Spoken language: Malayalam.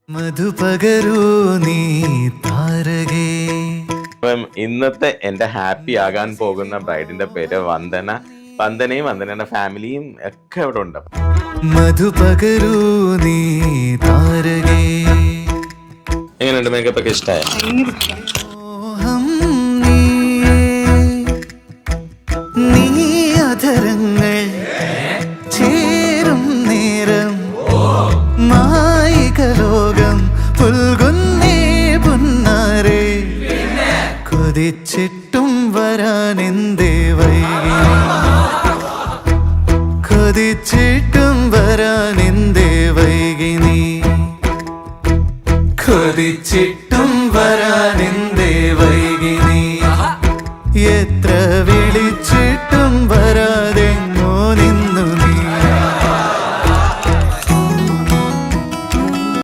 മധുപകരൂ നീ താരകേ. അപ്പം ഇന്നത്തെ എന്റെ ഹാപ്പി ആകാൻ പോകുന്ന ബ്രൈഡിന്റെ പേര് വന്ദന. വന്ദനയും വന്ദനയുടെ ഫാമിലിയും ഒക്കെ ഇവിടെ ഉണ്ട്. മധുപകരൂ നീ താരകേ. എങ്ങനെയുണ്ട്? മേക്കപ്പ് ഒക്കെ ഇഷ്ടമായ? നീ അധരങ്ങൾ ചേരും നേരം മായികലോകം പുൽകുന്നേ പുന്നാരേ. കൊതിച്ചിട്ടും വരാനെന്തേ വൈകി, കൊതിച്ചിട്ടും വരാനെന്തേ വൈകി നീ, കൊതിച്ചിട്ടും